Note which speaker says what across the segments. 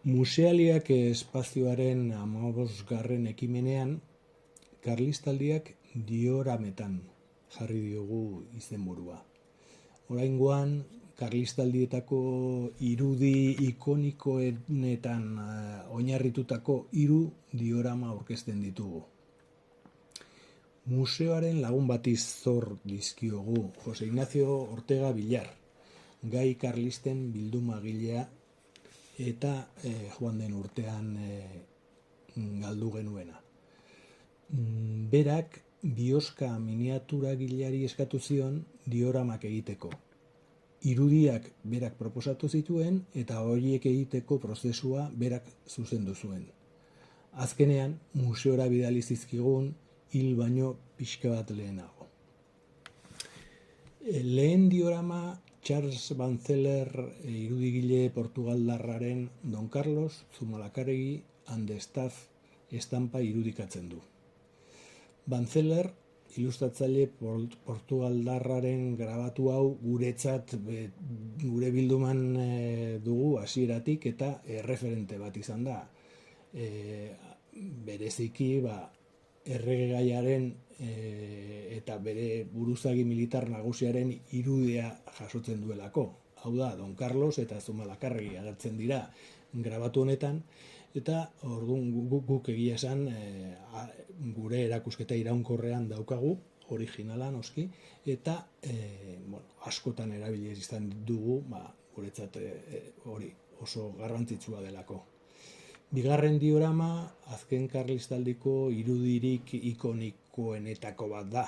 Speaker 1: Musealiak espazioaren 15. ekimenean, Karlistaldiak diorametan jarri diogu izenburua. Oraingoan, Karlistaldietako irudi ikonikoenetan oinarritutako 3 diorama aurkezten ditugu. Museoaren lagun bati zor dizkiogu Jose Ignacio Ortega Villar, gai karlisten bildumagilea eta joan den urtean galdu genuena. Berak bioska miniaturagileari eskatu zion dioramak egiteko. Irudiak berak proposatu zituen eta horiek egiteko prozesua berak zuzendu zuen. Azkenean, museora bidali zizkigun hil baino pixka bat lehenago. Lehen diorama Charles Banzeller irudigile portugaldarraren Don Carlos Zumalacárregui and the Staff estampa irudikatzen du. Banzeller ilustratzaile portugaldarraren grabatu hau guretzat gure bilduman dugu hasieratik eta erreferente bat izan da. Bereziki erregegaiaren eta bere buruzagi militar nagusiaren irudia jasotzen duelako. Hau da, Don Carlos eta Zumalacárregui agertzen dira grabatu honetan, eta orduan guk egia esan gure erakusketa iraunkorrean daukagu, originala noski, eta askotan erabili izan dugu, guretzat hori oso garrantzitsua delako. Bigarren diorama, azken Karlistaldiko irudirik ikonikoenetako bat da.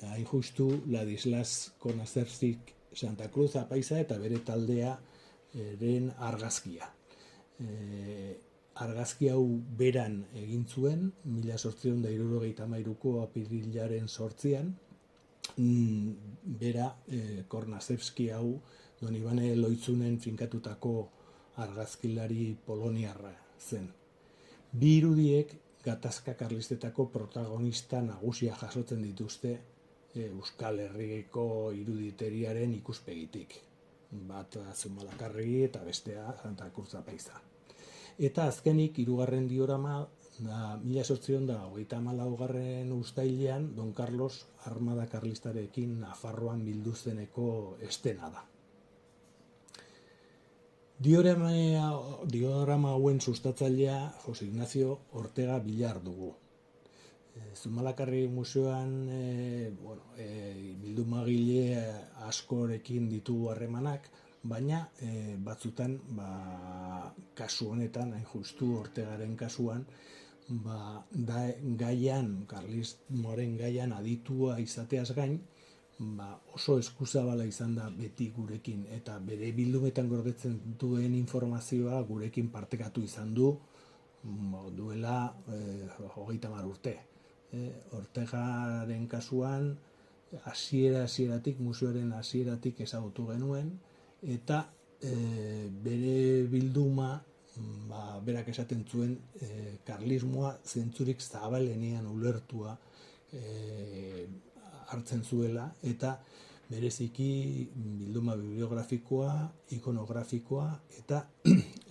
Speaker 1: Hain justu, Ladislas Konazerzik Santa Cruz apaiza eta bere taldearen argazkia. Argazki hau beran egin zuen, 1873ko apirilaren 8an, bera Kornazewski hau Don Ibane Loitzunen finkatutako argazkilari poloniarra zen. Bi irudiek gatazka karlistetako protagonista nagusia jasotzen dituzte Euskal Herriko iruditeriaren ikuspegitik. Bat Zumalacárregui eta bestea Santa Cruz apaiza. Eta azkenik, 3. diorama, 1834 uztailean Don Carlos armada karlistarekin Nafarroan bildu zeneko estena da. Diorama hauen sustatzailea Jose Ignacio Ortega Villar dugu. Zumalacárregui museoan bildumagile askorekin ditugu harremanak, baina batzutan, kasu honetan, hain justu Ortegaren kasuan, karlismoaren gaian aditua izateaz gain, oso eskuzabala izan da beti gurekin, eta bere bildumetan gordetzen duen informazioa gurekin partekatu izan du duela 30 urte. Ortegaren kasuan, hasieratik, museoaren hasieratik ezagutu genuen, eta bere bilduma, berak esaten zuen, karlismoa zentzurik zabalenean ulertua hartzen zuela, eta bereziki bilduma bibliografikoa, ikonografikoa, eta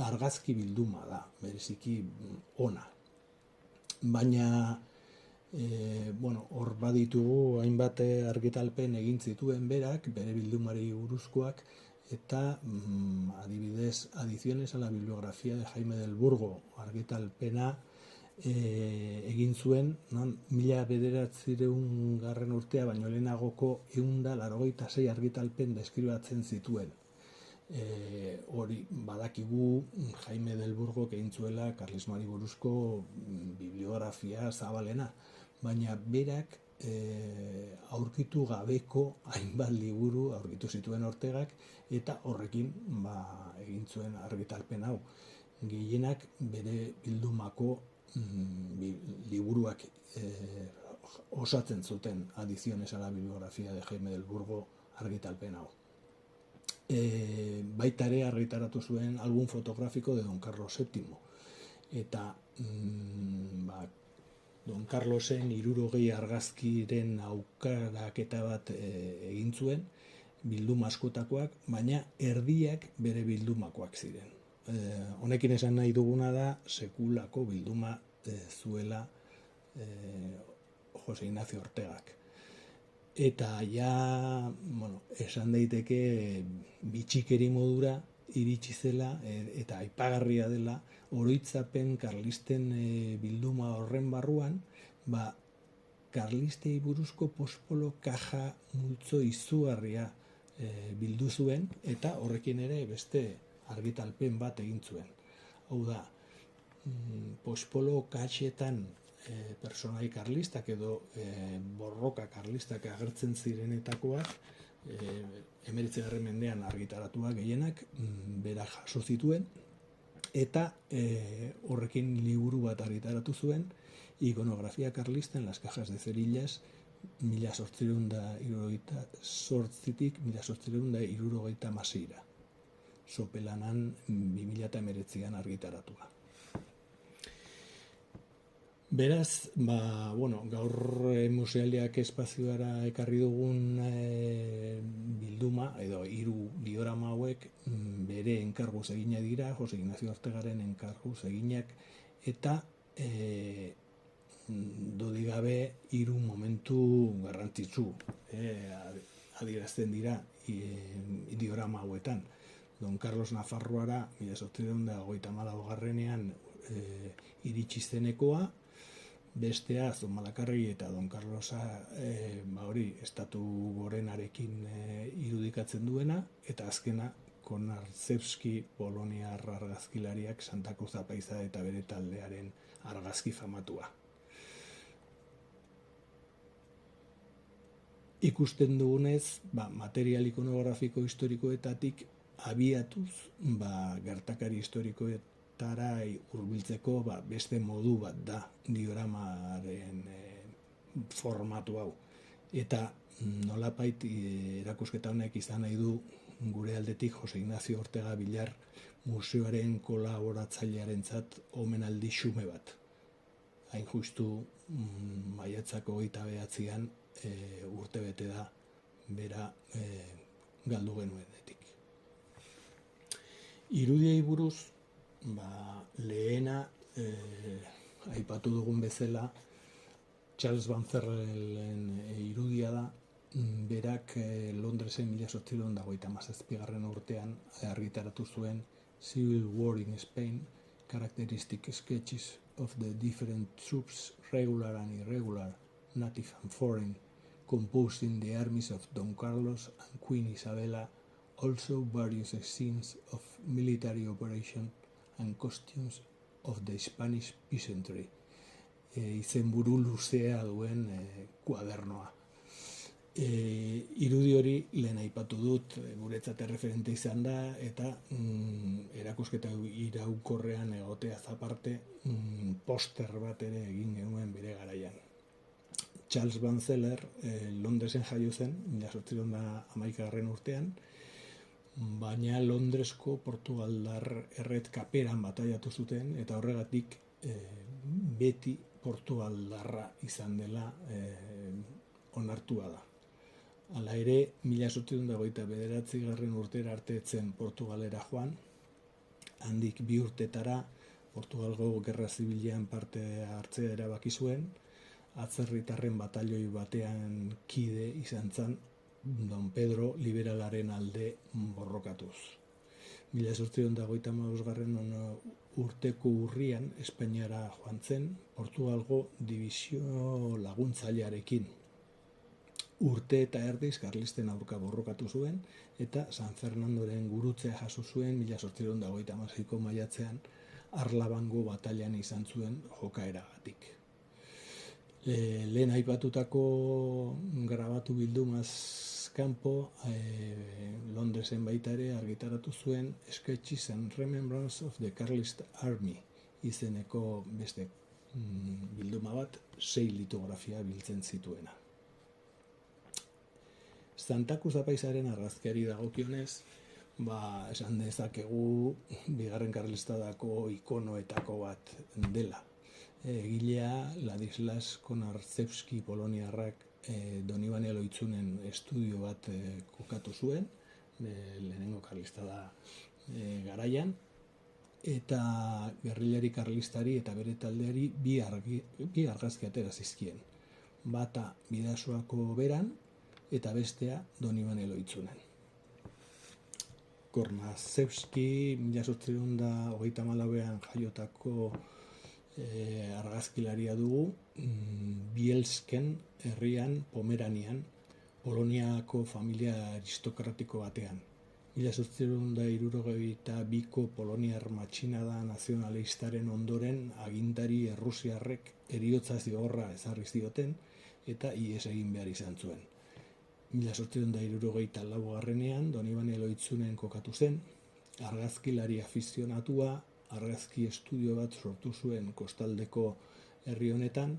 Speaker 1: argazki bilduma da, bereziki ona. Baina, hor baditugu hainbat argitalpen egin zituen berak, bere bildumari buruzkoak, eta adibidez, Adiciones a la bibliografía de Jaime del Burgo argitalpena egin zuen, 1900 urtea baino lehenagoko 186 argitalpen deskribatzen zituen. Hori badakigu Jaime del Burgo egin zuela karlismoari buruzko bibliografia zabalena, baina berak aurkitu gabeko hainbat liburu aurkitu zituen Ortegak, eta horrekin egin zuen argitalpen hau. Gehienak bere bildumako liburuak osatzen zuten Adiciones a la bibliografía de Jaime del Burgo argitalpen hau. Baita ere argitaratu zuen album fotografiko de Don Carlos VII, eta Don Carlosen 60 argazkiren aukeraketa bat egin zuen, bilduma askotakoak, baina erdiak bere bildumakoak ziren. honekin esan nahi duguna da sekulako bilduma zuela Jose Ignacio Ortegak. Eta ja, esan daiteke bitxikeri modura iritsi zela eta aipagarria dela oroitzapen karlisten bilduma horren barruan, karlistei buruzko pospolo kaja multzo izugarria bildu zuen eta horrekin ere beste argitalpen bat egin zuen. Hau da, pospolo kaxetan personai karlistak edo borroka karlistak agertzen zirenetakoak 19. mendean argitaratuak gehienak berak jaso zituen eta horrekin liburu bat argitaratu zuen, Iconografia karlista en las cajas de cerillas 1868-tik 1876 Sopelanan 2019an argitaratua. Beraz, gaur musealdiak espazioara ekarri dugun bilduma, edo 3 diorama hauek bere enkarguz eginak dira, Jose Ignacio Ortegaren enkarguz eginak, eta dodigabe 3 momentu garrantzitsu adierazten dira diorama hauetan. Don Carlos Nafarroara 1834ean iritsi zenekoa, bestea Zumalakarregi eta Don Carlosa estatu gorenarekin irudikatzen duena, eta azkena Konartzewski poloniar argazkilariak Santa Cruz apaiza eta bere taldearen argazki famatua. Ikusten dugunez, material ikonografiko historikoetatik abiatuz, gertakari historikoetara hurbiltzeko beste modu bat da dioramaren formatu hau. Eta nolapait erakusketa honek izan nahi du gure aldetik Jose Ignacio Ortega Villar museoaren kolaboratzailearentzat omenaldi xume bat. Hain justu maiatzako 29an urte bete da bera galdu genuenetik. Irudiei buruz, lehena aipatu dugun bezala Charles Van Zerrelen irudia da, berak Londresen 1857 urtean argitaratu zuen Civil War in Spain, Characteristic Sketches of the Different Troops, Regular and Irregular, Native and Foreign, composing the armies of Don Carlos and Queen Isabella, also various scenes of military operation and costumes of the Spanish peasantry. Izenburu luzea duen kuadernoa. Irudi hori lehen aipatu dut, guretzat erreferente izan da, eta erakusketa iraukorrean egoteaz aparte poster bat ere egin genuen bere garaian. Charles Van Zeller Londresen jaio zen, 1811 urtean, baina Londresko Portugaldar erretkaperan bataiatu zuten, eta horregatik beti Portugaldarra izan dela onartua da. Hala ere, 1829 urtera arte etzen Portugalera joan, handik 2 urtetara Portugalgo Gerra Zibilean parte hartzea erabaki zuen, atzerritarren batalioi batean kide izan zen, Don Pedro liberalaren alde borrokatuz. 1855 urteko urrian Espainiara joan zen, Portugalgo dibizio laguntzailearekin. Urte eta erdiz karlisten aurka borrokatu zuen, eta San Fernandoren gurutzea jaso zuen 1856ko maiatzean Arlabango batalian izan zuen jokaeragatik. Lehen aipatutako grabatu bildumaz kanpo, Londresen baita ere argitaratu zuen Sketches and Remembrance of the Carlist Army izeneko beste bilduma bat, 6 litografia biltzen zituena. Santa Cruz apaizaren argazkiari dagokionez, esan dezakegu bigarren karlistadako ikonoetako bat dela. Egilea Ladislas Konartzewski poloniarrak Donibane Loitzunen estudio bat kokatu zuen, lehenengo karlistada garaian, eta gerrilari karlistari eta bere taldeari bi argazki atera zizkien. Bata Bidasoako beran eta bestea Donibane Loitzunen. Gornazewski 1834an jaiotako argazkilaria dugu, Bielsken herrian, Pomeranian, Poloniako familia aristokratiko batean. 1862ko Poloniar matxinada nazionalistaren ondoren agintari errusiarrek heriotza zigorra ezarri zioten eta ihes egin behar izan zuen. 1864ean Donibane Loitzunen kokatu zen, argazkilari afizionatua, argazki estudio bat sortu zuen kostaldeko herri honetan,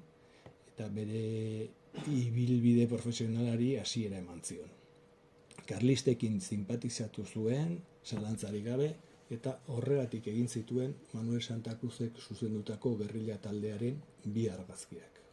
Speaker 1: eta bere ibilbide profesionalari hasiera eman zion. Karlistekin sinpatizatu zuen, zalantzarik gabe, eta horregatik egin zituen Manuel Santa Cruzek zuzendutako gerrilla taldearen bi argazkiak.